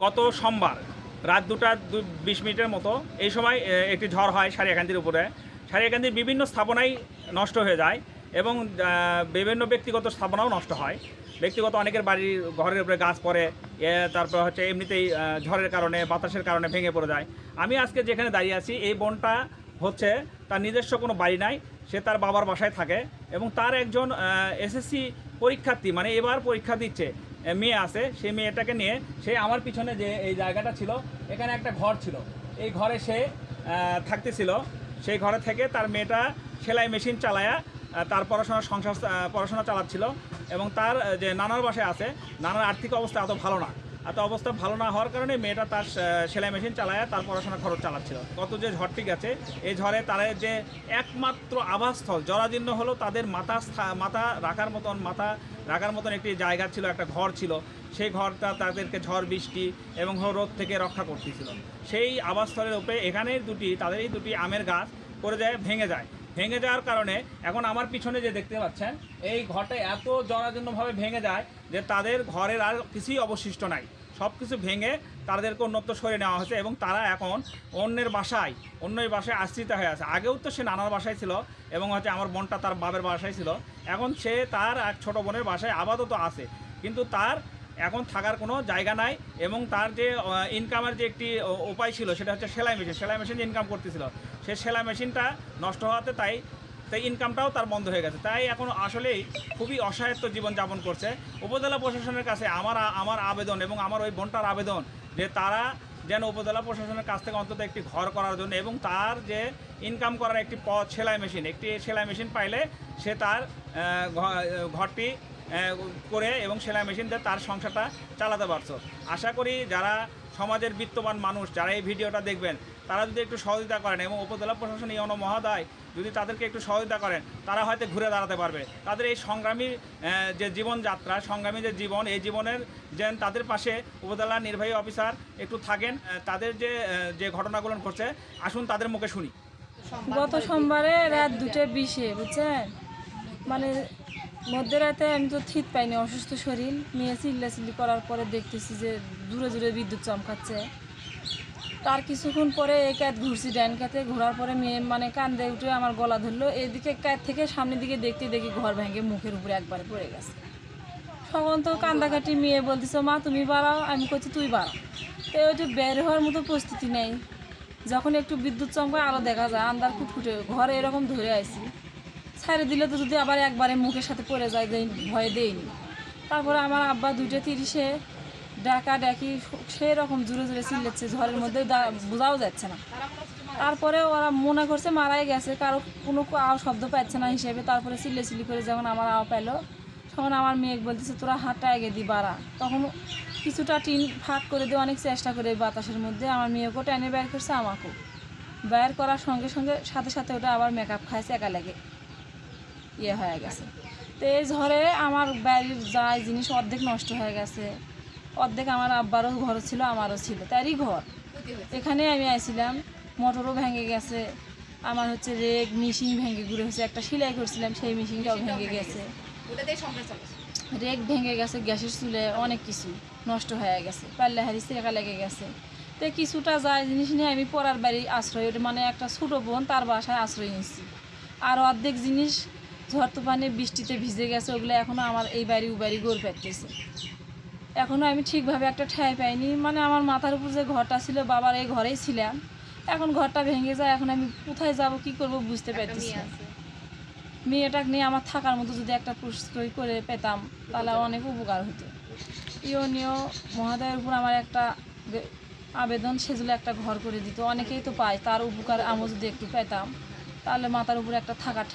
গত সোমবার রাত 2টা 20 মিনিটের মতো এই সময় একটি ঝড় হয় সারিয়াকান্দির উপরে। সারিয়াকান্দির বিভিন্ন স্থাপনাই নষ্ট হয়ে যায় এবং বিভিন্ন ব্যক্তিগত স্থাপনাও নষ্ট হয়। ব্যক্তিগত অনেকের বাড়ির ঘরের উপরে গাছ পড়ে, তারপর হচ্ছে এমনিতেই ঝড়ের কারণে বাতাসের কারণে ভেঙে পড়ে যায়। আমি আজকে যেখানে দাঁড়িয়ে আছি এই বোনটা হচ্ছে তার নিজস্ব কোনো বাড়ি নাই, সে তার বাবার বাসায় থাকে এবং তার একজন এসএসসি পরীক্ষার্থী, মানে এবার পরীক্ষা দিচ্ছে মেয়ে আছে। সেই মেয়েটাকে নিয়ে সে আমার পিছনে যে এই জায়গাটা ছিল, এখানে একটা ঘর ছিল, এই ঘরে সে থাকতেছিল। সেই ঘরে থেকে তার মেয়েটা সেলাই মেশিন চালায়া তার পড়াশোনা চালাচ্ছিল এবং তার যে নানার বাসায় আছে, নানার আর্থিক অবস্থা এত ভালো না। এত অবস্থা ভালো না হওয়ার কারণে মেয়েটা তার সেলাই মেশিন চালায়া তার পড়াশোনা খরচ চালাচ্ছিল। গত যে ঝড়টি গেছে, এই ঝড়ে তাদের যে একমাত্র আবাসস্থল জরাজীর্ণ হলো, তাদের মাথা রাখার মতন একটি জায়গা ছিল, একটা ঘর ছিল। সেই ঘরটা তাদেরকে ঝড় বৃষ্টি এবং রোদ থেকে রক্ষা করতেছিল। সেই আবাসস্থলের উপরে তাদের এই দুটি আমের গাছ পড়ে যায়, ভেঙে যাওয়ার কারণে এখন আমার পিছনে যে দেখতে পাচ্ছেন এই ঘরটা এত জরাজীর্ণভাবে ভেঙে যায় যে তাদের ঘরের আর কিছুই অবশিষ্ট নাই। সব কিছু ভেঙে তাদেরকে অন্যত্র সরিয়ে নেওয়া হয়েছে এবং তারা এখন অন্য বাসায় আশ্রিত হয়ে আছে। আগেও তো সে নানার বাসায় ছিল এবং হচ্ছে আমার বোনটা তার বাবার বাসায় ছিল। এখন সে তার এক ছোটো বোনের বাসায় আপাতত আছে, কিন্তু তার এখন থাকার কোনো জায়গা নাই এবং তার যে ইনকামের যে একটি উপায় ছিল সেটা হচ্ছে সেলাই মেশিন ইনকাম করতেছিল। সে সেলাই মেশিনটা নষ্ট হওয়াতে তাই ইনকামটাও তার বন্ধ হয়ে গেছে। তাই এখন আসলেই খুবই অসহায়ত্ব জীবনযাপন করছে। উপজেলা প্রশাসনের কাছে আমার আবেদন এবং আমার ওই বোনটার আবেদন যে তারা যেন উপজেলা প্রশাসনের কাছ থেকে অন্তত একটি ঘর করার জন্য এবং তার যে ইনকাম করার একটি পথ একটি সেলাই মেশিন পাইলে সে তার ঘরটি করে এবং সেলাই মেশিন দিয়ে তার সংসারটা চালাতে পারছো। আশা করি যারা সমাজের বিত্তবান মানুষ যারা এই ভিডিওটা দেখবেন, তারা যদি একটু সহযোগিতা করেন এবং উপজেলা প্রশাসন ইউনো মহোদয় যদি তাদেরকে একটু সহযোগিতা করেন, তারা হয়তো ঘুরে দাঁড়াতে পারবে। তাদের এই সংগ্রামী যে জীবনযাত্রা, সংগ্রামী যে জীবন, এই জীবনের যেন তাদের পাশে উপজেলা নির্বাহী অফিসার একটু থাকেন। তাদের যে ঘটনাগুলো ঘটছে, আসুন তাদের মুখে শুনি। গত সোমবারে রাত 2:20 বুঝছেন, মানে মধ্যরাতে আমি তো ঠিক পাইনি, অসুস্থ শরীর, মেয়ে চিল্লাচিল্লি করার পরে দেখতেছি যে দূরে দূরে বিদ্যুৎ চমকাচ্ছে। তার কিছুক্ষণ পরে এই কাত ঘুরছি, ডাইন কাতে ঘোরার পরে মেয়ে মানে কান্দে উঠে আমার গলা ধরলো। এদিকে কাত থেকে সামনের দিকে দেখি ঘর ভেঙে মুখের উপরে একবারে পড়ে গেছে। তখন তো কান্দাকাটি মেয়ে বলতেছে, মা তুমি বাড়াও, আমি করছি তুই বাড়াও। তো ওইটা বের হওয়ার মতো প্রস্তুতি নেই। যখন একটু বিদ্যুৎ চমকায় আলো দেখা যায়, আন্দার কুটকুটে ঘরে এরকম ধরে আইছি। ছাড়ে দিলে তো যদি আবার একবারে মুখের সাথে পড়ে যায়, ভয়ে দেয়নি। তারপরে আমার আব্বা 2:30 ডাকি সেই রকম জোরে জোরে চিল্লাচ্ছে, ঝড়ের মধ্যে বোঝাও যাচ্ছে না। তারপরে ওরা মনে করছে মারাই গেছে, কোনো শব্দ পাচ্ছে না হিসেবে। তারপরে চিল্লি করে যখন আমার পেলো, তখন আমার মেয়ে বলতেছে তোরা হাতটা আগে দি বাড়া। তখন কিছুটা টিন ফাঁক করে দিয়ে অনেক চেষ্টা করে বাতাসের মধ্যে আমার মেয়েকেও টেনে বের করছে, আমাকেও বের করার সাথে সাথে ওটা আবার মেকআপ খাইছে, একা লেগে হয়ে গেছে। তো এই ঝড়ে আমার বাড়ির যায় জিনিস অর্ধেক নষ্ট হয়ে গেছে, অর্ধেক আমার আব্বারও ঘর ছিল, আমারও ছিল, তারই ঘর। এখানে আমি আইছিলাম, মোটরও ভেঙে গেছে, আমার হচ্ছে রেক মেশিন ভেঙে ঘুরে হচ্ছে, একটা সেলাই করছিলাম সেই মেশিনটাও ভেঙে গেছে, রেক ভেঙে গেছে, গ্যাসের চুলে অনেক কিছু নষ্ট হয়ে গেছে, পাল্লা হারি একা লেগে গেছে। তো কিছুটা যায় জিনিস নিয়ে আমি পড়ার বাড়ি আশ্রয়, মানে একটা ছোটো বোন তার বাসায় আশ্রয় নিচ্ছি। আর অর্ধেক জিনিস ঝড় তুফানে বৃষ্টিতে ভিজে গেছে, ওগুলো এখনও আমার এই বাড়ি ও বাড়ি গড় পেতেছে। এখনও আমি ঠিকভাবে একটা ঠাঁই পাইনি, মানে আমার মাথার উপর যে ঘরটা ছিল, বাবার এই ঘরেই ছিলাম, এখন ঘরটা ভেঙে যায়, এখন আমি কোথায় যাব কি করব বুঝতে পারতেছি না। মেয়েটাকে নিয়ে আমার থাকার মতো যদি একটা প্রস্তুতি করে পেতাম তাহলে অনেক উপকার হতো। ইউনিও মহোদয়ের উপর আমার একটা আবেদন, সেগুলো একটা ঘর করে দিত, অনেকেই তো পায়, তার উপকার আমরা যদি একটু পেতাম তাহলে মাথার উপরে একটা থাকার